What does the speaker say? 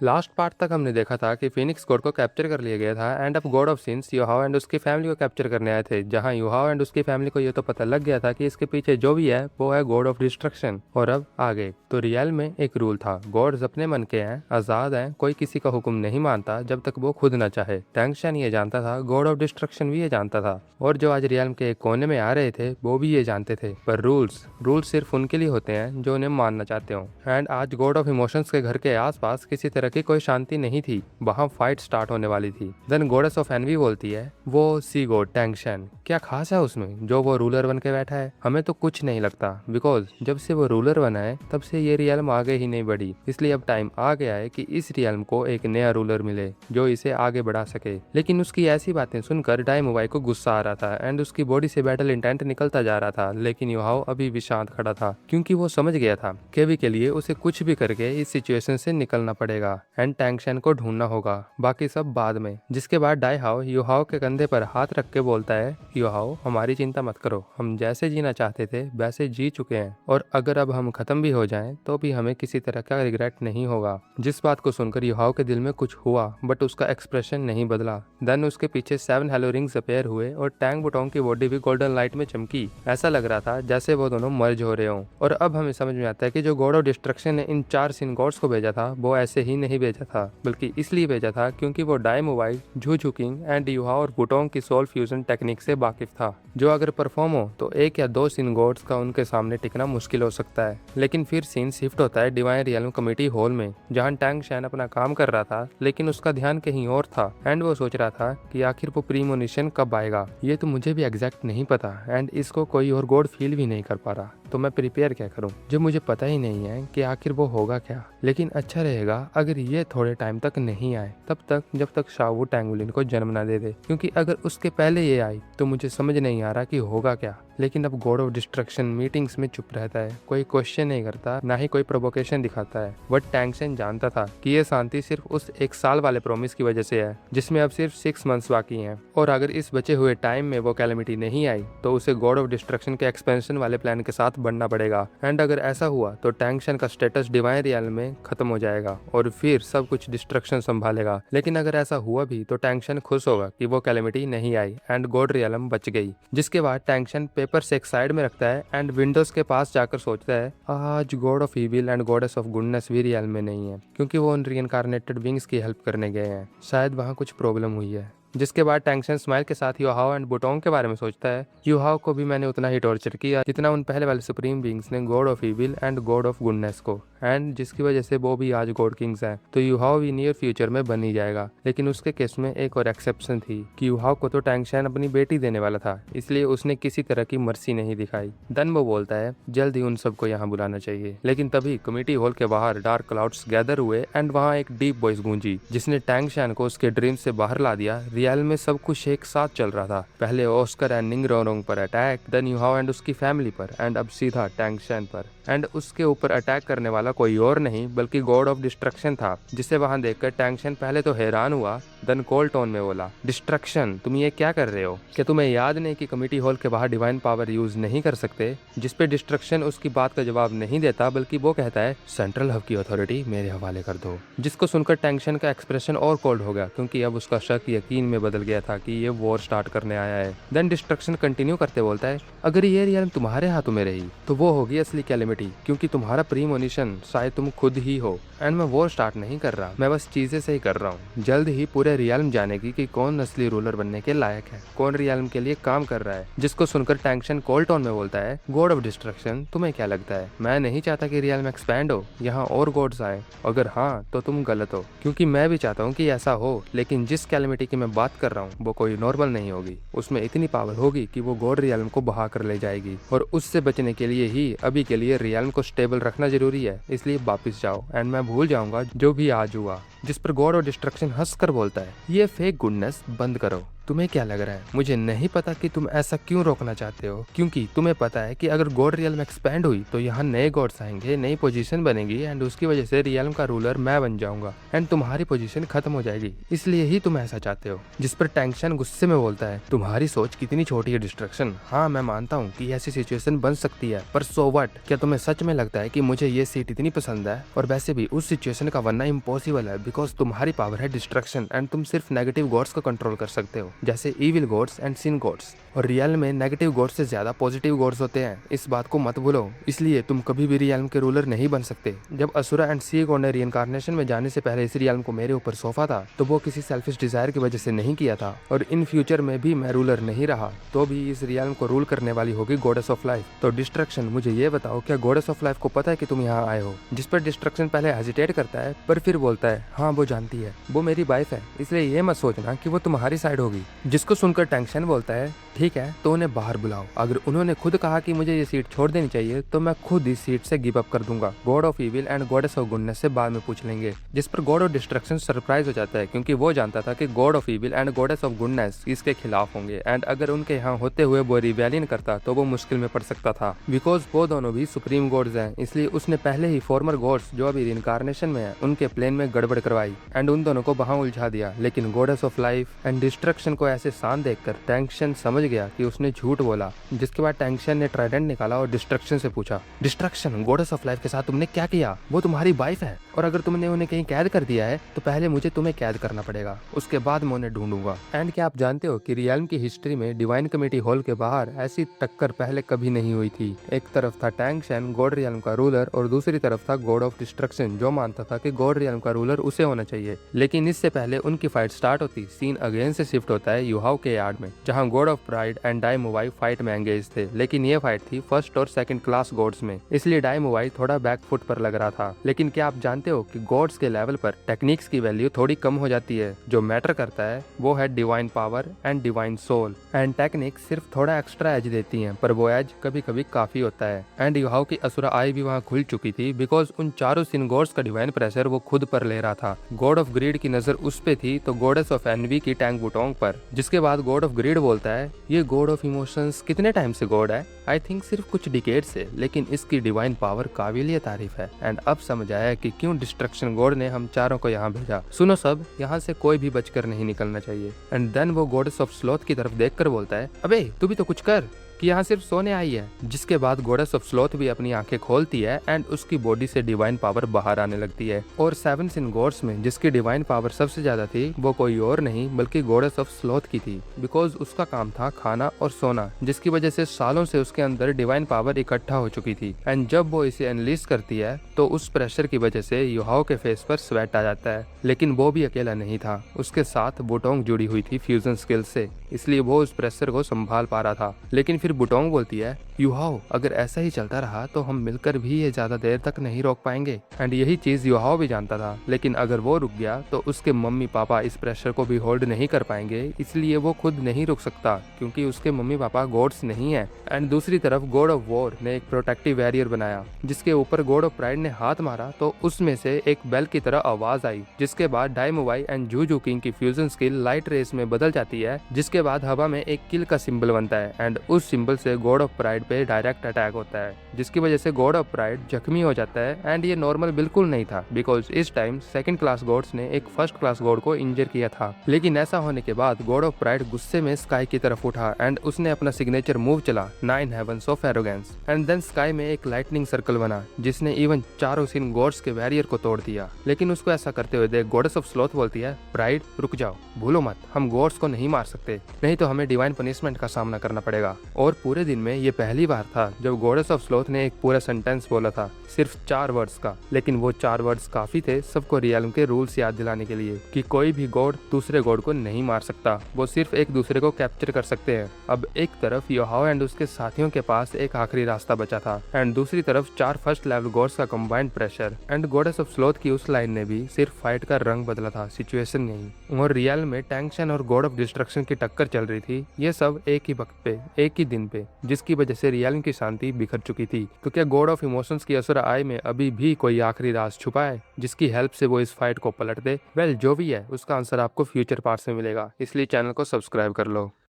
Last part तक हमने देखा था कि फिनिक्स गॉड को कैप्चर कर लिया गया था एंड अब God of since Yuhao and उसकी फैमिली को कैप्चर करने आए थे, जहां युहाओ एंड उसकी फैमिली को ये तो पता लग गया था कि इसके पीछे जो भी है वो है गॉड ऑफ डिस्ट्रक्शन। और अब आगे तो रियल में एक रूल था, गॉड्स अपने मन के हैं, आजाद हैं, कोई किसी का हुक्म नहीं मानता जब तक वो खुद न चाहे। टैंगशन ये जानता था, गॉड ऑफ डिस्ट्रक्शन भी ये जानता था, और जो आज रियल के एक कोने में आ रहे थे वो भी ये जानते थे। पर रूल्स सिर्फ उनके लिए होते हैं जो उन्हें मानना चाहते हो। एंड आज गॉड ऑफ इमोशंस के घर के आसपास किसी तरह की कोई शांति नहीं थी, वहां फाइट स्टार्ट होने वाली थी। देन गॉडेस ऑफ एनवी बोलती है, वो सी गॉड टैंगशन, क्या खास है उसमें जो वो रूलर बन के बैठा है? हमें तो कुछ नहीं लगता, बिकॉज जब से वो रूलर बना है तब से ये रियल्म आगे ही नहीं बढ़ी। इसलिए अब टाइम आ गया है कि इस रियल्म को एक नया रूलर मिले जो इसे आगे बढ़ा सके। लेकिन उसकी ऐसी बातें सुनकर डाइमोवाई को गुस्सा आ रहा था एंड उसकी बॉडी से बैटल इंटेंट निकलता जा रहा था, लेकिन युहाओ अभी भी शांत खड़ा था क्योंकि वो समझ गया था केवी के लिए उसे कुछ भी करके इस सिचुएशन से निकलना पड़ेगा एंड टैंगशन को ढूंढना होगा, बाकी सब बाद में। जिसके बाद डाइहाओ युहाओ के कंधे पर हाथ रख के बोलता है, युहाओ हमारी चिंता मत करो, हम जैसे जीना चाहते थे वैसे जी चुके हैं, और अगर अब हम खत्म भी हो जाएं तो भी हमें किसी तरह का रिग्रेट नहीं होगा। जिस बात को सुनकर युहाओ के दिल में कुछ हुआ बट उसका एक्सप्रेशन नहीं बदला। देन उसके पीछे 7 हेलो रिंग्स अपीयर हुए और टैंग बुटोंग की बॉडी भी गोल्डन लाइट में चमकी। ऐसा लग रहा था जैसे वो दोनों मर्ज हो रहे हों। और अब हमें समझ में आता है कि जो गॉड ऑफ डिस्ट्रक्शन ने इन 4 सिन गॉड्स को भेजा था वो ऐसे ही नहीं भेजा था, बल्कि इसलिए भेजा था क्योंकि वो डाइमोवाई, झू किंग एंड युहाओ और बुटोंग की सोल फ्यूजन टेक्निक से वाकिफ था, जो अगर परफॉर्म हो तो 1 या 2 सिन गॉड्स का उनके सामने टिकना मुश्किल हो सकता है। लेकिन फिर सीन शिफ्ट होता है डिवाइन रियल्म कमेटी हॉल में, जहां टैंग शैन अपना काम कर रहा था, लेकिन उसका ध्यान कहीं और था एंड वो सोच रहा था कि आखिर वो प्रीमोनिशन कब आएगा। ये तो मुझे भी एग्जैक्ट नहीं पता एंड इसको कोई और गॉड फील भी नहीं कर पा रहा, तो मैं प्रिपेयर क्या करूं जब मुझे पता ही नहीं है कि आखिर वो होगा क्या। लेकिन अच्छा रहेगा अगर ये थोड़े टाइम तक नहीं आए, तब तक जब तक शावू टैंगुलिन को जन्म ना दे दे, क्योंकि अगर उसके पहले ये आई तो मुझे समझ नहीं आ रहा कि होगा क्या। लेकिन अब गॉड ऑफ डिस्ट्रक्शन मीटिंग्स में चुप रहता है, कोई क्वेश्चन नहीं करता, ना ही कोई प्रोवोकेशन दिखाता है। बट टैंगशन जानता था कि ये शांति सिर्फ उस 1 साल वाले प्रॉमिस की वजह से है, जिसमें अब सिर्फ 6 मंथ्स बाकी हैं। और अगर इस बचे हुए टाइम में वो कैलेमिटी नहीं आई तो उसे गॉड ऑफ डिस्ट्रक्शन के एक्सपेंशन वाले प्लान के साथ बढ़ना पड़ेगा। एंड अगर ऐसा हुआ तो टैंगशन का स्टेटस डिवाइन रियल में खत्म हो जाएगा और फिर सब कुछ डिस्ट्रक्शन संभालेगा। लेकिन अगर ऐसा हुआ भी तो टैंगशन खुश होगा कि वो कैलेमिटी नहीं आई एंड गॉड रियलम बच गई। जिसके बाद टैंगशन पेपर्स एक साइड में रखता है एंड विंडोज के पास जाकर सोचता है, आज God of evil and goddess of goodness भी रियल में नहीं है, क्योंकि वो उन रीइंकार्नेटेड विंग्स की हेल्प करने गए हैं, शायद वहाँ कुछ प्रॉब्लम हुई है। जिसके बाद टैंगशन स्माइल के साथ युहाओ एंड बुटोंग के बारे में सोचता है, युहाओ को भी मैंने उतना ही टॉर्चर किया जितना उन पहले वाले सुप्रीम बींग्स ने God of evil and God of goodness को, एंड जिसकी वजह से वो भी आज गॉड किंग्स हैं, तो युहाओ भी नियर फ्यूचर में बन ही जाएगा। लेकिन उसके केस में एक और एक्सेप्शन थी कि युहाओ को तो टैंगशन अपनी बेटी देने वाला था, इसलिए उसने किसी तरह की मर्सी नहीं दिखाई। देन वो बोलता है, जल्द ही उन सबको यहाँ बुलाना चाहिए। लेकिन तभी कमेटी हॉल के बाहर डार्क क्लाउड्स गैदर हुए एंड वहाँ एक डीप वॉइस गूंजी, जिसने टैंगशन को उसके ड्रीम से बाहर ला दिया। रियल में सब कुछ एक साथ चल रहा था, पहले ऑस्कर एंड निंगरोंग पर अटैक, देन युहाओ एंड उसकी फैमिली पर, एंड अब सीधा टैंगशन पर। एंड उसके ऊपर अटैक करने वाला कोई और नहीं बल्कि गॉड ऑफ डिस्ट्रक्शन था, जिसे वहां देखकर टैंगशन पहले तो हैरान हुआ, देन कोल्ड टोन में बोला, डिस्ट्रक्शन तुम ये क्या कर रहे हो? क्या तुम्हें याद नहीं कि कमेटी हॉल के बाहर डिवाइन पावर यूज नहीं कर सकते? जिस पे डिस्ट्रक्शन उसकी बात का जवाब नहीं देता, बल्कि वो कहता है, सेंट्रल हब की अथॉरिटी मेरे हवाले कर दो। जिसको सुनकर टैंगशन का एक्सप्रेशन और कोल्ड हो गया, क्योंकि अब उसका शक यकीन में बदल गया था कि ये वॉर स्टार्ट करने आया है। देन डिस्ट्रक्शन कंटिन्यू करते बोलता है, अगर ये रियल तुम्हारे हाथों में रही तो वो होगी असली कैलेमिटी, क्योंकि तुम्हारा प्रीमोनिशन शायद तुम खुद ही हो। एंड मैं वॉर स्टार्ट नहीं कर रहा, मैं बस चीजें सही कर रहा हूँ। जल्द ही पूरे रियल्म जानेगी कि कौन असली रूलर बनने के लायक है, कौन रियल्म के लिए काम कर रहा है। जिसको सुनकर टैंगशन कोल्ड टोन में बोलता है, गॉड ऑफ डिस्ट्रक्शन तुम्हें क्या लगता है, मैं नहीं चाहता कि रियल्म एक्सपैंड हो, यहाँ और गॉड्स आए? अगर हाँ तो तुम गलत हो, क्योंकि मैं भी चाहता हूँ कि ऐसा हो, लेकिन जिस कैलेमिटी की मैं बात कर रहा हूँ वो कोई नॉर्मल नहीं होगी, उसमें इतनी पावर होगी कि वो गॉड रियल्म को बहा कर ले जाएगी। और उससे बचने के लिए ही अभी के लिए रियल्म को स्टेबल रखना जरूरी है, इसलिए वापिस जाओ एंड मैं भूल जाऊंगा जो भी आज हुआ। जिस पर गॉड ऑफ डिस्ट्रक्शन हंसकर बोलता है, ये फेक गुडनेस बंद करो। तुम्हें क्या लग रहा है? मुझे नहीं पता कि तुम ऐसा क्यों रोकना चाहते हो, क्योंकि तुम्हें पता है कि अगर गॉड रियल्म एक्सपैंड हुई तो यहाँ नए गॉड्स आएंगे, नई पोजीशन बनेगी एंड उसकी वजह से रियल्म का रूलर मैं बन जाऊंगा एंड तुम्हारी पोजीशन खत्म हो जाएगी, इसलिए ही तुम ऐसा चाहते हो। जिस पर टैंक्शन गुस्से में बोलता है, तुम्हारी सोच कितनी छोटी है डिस्ट्रक्शन। हाँ मैं मानता हूँ कि ऐसी सिचुएशन बन सकती है, पर सो व्हाट? क्या तुम्हें सच में लगता है कि मुझे ये सीट इतनी पसंद है? और वैसे भी उस सिचुएशन का बनना इम्पॉसिबल है, बिकॉज तुम्हारी पावर है डिस्ट्रक्शन एंड तुम सिर्फ नेगेटिव गॉड्स को कंट्रोल कर सकते हो, जैसे evil gods and sin gods. और रियल में नेगेटिव गॉड्स से ज्यादा पॉजिटिव गॉड्स होते हैं, इस बात को मत भूलो। इसलिए तुम कभी भी रियल्म के रूलर नहीं बन सकते। जब असुरा एंड सी गॉड ने रीइंकार्नेशन में जाने से पहले इस रियल्म को मेरे ऊपर सौंपा था, तो वो किसी सेल्फिश डिजायर की वजह से नहीं किया था। और इन फ्यूचर में भी मैं रूलर नहीं रहा तो भी इस रियल्म को रूल करने वाली होगी गॉडेस ऑफ लाइफ। तो डिस्ट्रक्शन, मुझे ये बताओ, क्या गॉडेस ऑफ लाइफ को पता है कि तुम यहाँ आए हो? जिस पर डिस्ट्रक्शन पहले हेजिटेट करता है, पर फिर बोलता है, हाँ वो जानती है, वो मेरी वाइफ है, इसलिए ये मत सोचना कि वो तुम्हारी साइड होगी। जिसको सुनकर टेंशन बोलता है, ठीक है तो उन्हें बाहर बुलाओ। अगर उन्होंने खुद कहा कि मुझे ये सीट छोड़ देनी चाहिए तो मैं खुद इस सीट से गिव अप कर दूंगा। God of evil and goddess of goodness से बाद में पूछ लेंगे। जिस पर गॉड ऑफ डिस्ट्रक्शन सरप्राइज हो जाता है, क्योंकि वो जानता था कि God of evil and goddess of goodness इसके खिलाफ होंगे एंड अगर उनके यहाँ होते हुए वो रिवेलियन करता तो वो मुश्किल में पड़ सकता था, बिकॉज वो दोनों भी सुप्रीम गॉड्स हैं। इसलिए उसने पहले ही फॉर्मर गॉड्स जो अभी रिइंकार्नेशन में है उनके प्लेन में गड़बड़ करवाई एंड उन दोनों को वहां उलझा दिया। लेकिन goddess of life and destruction को ऐसे शान देखकर टेंशन समझ गया कि उसने झूठ बोला। जिसके बाद टेंशन ने ट्राइडेंट निकाला और डिस्ट्रक्शन से पूछा, डिस्ट्रक्शन, गॉडेस ऑफ लाइफ के साथ तुमने क्या किया? वो तुम्हारी वाइफ है और अगर तुमने उन्हें कहीं कैद कर दिया है तो पहले मुझे तुम्हें कैद करना पड़ेगा, उसके बाद मैं उन्हें ढूंढूंगा। एंड क्या आप जानते हो कि रियल्म की हिस्ट्री में डिवाइन कमेटी हॉल के बाहर ऐसी टक्कर पहले कभी नहीं हुई थी। एक तरफ था टैंक्शन, गॉड रियल्म का रूलर, और दूसरी तरफ था गॉड ऑफ डिस्ट्रक्शन जो मानता था कि गॉड रियल्म का रूलर उसे होना चाहिए। लेकिन इससे पहले उनकी फाइट स्टार्ट होती, सीन अगेन से शिफ्ट होता है युहाओ के यार्ड में, जहां गॉड ऑफ प्राइड एंड डाइमुवाई फाइट में एंगेज थे। लेकिन ये फाइट थी फर्स्ट और सेकंड क्लास गॉड्स में, इसलिए डाइमुवाई थोड़ा बैक फुट पर लग रहा था। लेकिन क्या आप जानते हो कि गॉड्स के लेवल पर टेक्निक्स की वैल्यू थोड़ी कम हो जाती है। जो मैटर करता है वो है divine power and divine soul, and technique सिर्फ थोड़ा एक्स्ट्रा एज देती हैं, पर वो एज कभी कभी काफी होता है। एंड युहाओ की असुरा आई भी वहाँ खुल चुकी थी, बिकॉज उन चारों सिन गॉड्स का डिवाइन प्रेशर वो खुद पर ले रहा था। गॉड ऑफ ग्रीड की नजर उस पे थी तो गॉडेस ऑफ एनवी की टैंग बुटोंग पर। जिसके बाद गॉड ऑफ ग्रीड बोलता है, ये गॉड ऑफ इमोशंस कितने टाइम से गॉड है? आई थिंक सिर्फ कुछ डिकेड से, लेकिन इसकी डिवाइन पावर काबिलियत तारीफ है। एंड अब समझ आया कि क्यों डिस्ट्रक्शन गॉड ने हम चारों को यहाँ भेजा। सुनो सब, यहाँ से कोई भी बचकर नहीं निकलना चाहिए। एंड देन वो गॉडेस ऑफ स्लॉथ की तरफ देखकर बोलता है, अबे तू भी तो कुछ कर, कि यहाँ सिर्फ सोने आई है। जिसके बाद गॉडेस ऑफ स्लॉथ भी अपनी आंखें खोलती है एंड उसकी बॉडी से डिवाइन पावर बाहर आने लगती है। और सेवन सिन गॉड्स में जिसकी डिवाइन पावर सबसे ज्यादा थी वो कोई और नहीं बल्कि गॉडेस ऑफ स्लॉथ की थी, बिकॉज उसका काम था खाना और सोना, जिसकी वजह से सालों से उसके अंदर डिवाइन पावर इकट्ठा हो चुकी थी। एंड जब वो इसे एनलिस्ट करती है तो उस प्रेशर की वजह से युहाओ के फेस पर स्वेट आ जाता है। लेकिन वो भी अकेला नहीं था, उसके साथ बुटोंग जुड़ी हुई थी फ्यूजन स्किल से, इसलिए वो उस प्रेशर को संभाल पा रहा था। लेकिन फिर बुटोंग बोलती है, युहाओ अगर ऐसा ही चलता रहा तो हम मिलकर भी ये ज्यादा देर तक नहीं रोक पाएंगे। एंड यही चीज युहाओ भी जानता था, लेकिन अगर वो रुक गया तो उसके मम्मी पापा इस प्रेशर को भी होल्ड नहीं कर पाएंगे, इसलिए वो खुद नहीं रुक सकता क्योंकि उसके मम्मी पापा गॉड्स नहीं है। एंड दूसरी तरफ गॉड ऑफ वॉर ने एक प्रोटेक्टिव बैरियर बनाया, जिसके ऊपर गॉड ऑफ प्राइड ने हाथ मारा तो उसमें से एक बेल की तरह आवाज आई। जिसके बाद डाइमुवाई एंड जूजू किंग की फ्यूजन स्किल लाइट रेस में बदल जाती है, जिसके बाद हवा में एक किल का सिंबल बनता है एंड उस सिंबल से गॉड ऑफ प्राइड पे डायरेक्ट अटैक होता है, जिसकी वजह से गॉड ऑफ प्राइड जख्मी हो जाता है। एंड ये नॉर्मल बिल्कुल नहीं था, बिकॉज इस टाइम सेकंड क्लास गॉड्स ने एक फर्स्ट क्लास गॉड को इंजर किया था। लेकिन ऐसा होने के बाद गॉड ऑफ प्राइड गुस्से में स्काई की तरफ उठा एंड उसने अपना सिग्नेचर मूव चला, 9 heavens of arrogance. And then sky में एक लाइटनिंग सर्कल बना जिसने इवन चारों सिन गॉड्स के बैरियर को तोड़ दिया। लेकिन उसको ऐसा करते हुए देख गॉडेस ऑफ स्लॉथ बोलती है, प्राइड रुक जाओ, भूलो मत, हम गॉड्स को नहीं मार सकते, नहीं तो हमें डिवाइन पनिशमेंट का सामना करना पड़ेगा। और पूरे दिन में ये पहली बार था जब गॉडेस ऑफ स्लॉथ ने एक पूरा सेंटेंस बोला था, सिर्फ 4 वर्ड्स का। लेकिन वो 4 वर्ड्स काफी थे सबको रियल्म के रूल्स याद दिलाने के लिए कि कोई भी गॉड दूसरे गॉड को नहीं मार सकता, वो सिर्फ एक दूसरे को कैप्चर कर सकते हैं। अब एक तरफ युहाओ एंड उसके साथियों के पास एक आखिरी रास्ता बचा था एंड दूसरी तरफ 4 फर्स्ट लेवल गॉड्स का combined pressure. And goddess of sloth की उस लाइन ने भी सिर्फ फाइट का रंग बदला था, सिचुएशन नहीं। और रियल में टेंक्शन और गॉड ऑफ डिस्ट्रक्शन की टक्कर चल रही थी। ये सब एक ही वक्त पे एक ही दिन स्किन पे, जिसकी वजह से रियलिन की शांति बिखर चुकी थी। तो क्या गॉड ऑफ इमोशंस की असुरा आई में अभी भी कोई आखिरी राज छुपा है जिसकी हेल्प से वो इस फाइट को पलट दे? वेल, जो भी है उसका आंसर आपको फ्यूचर पार्ट में मिलेगा, इसलिए चैनल को सब्सक्राइब कर लो।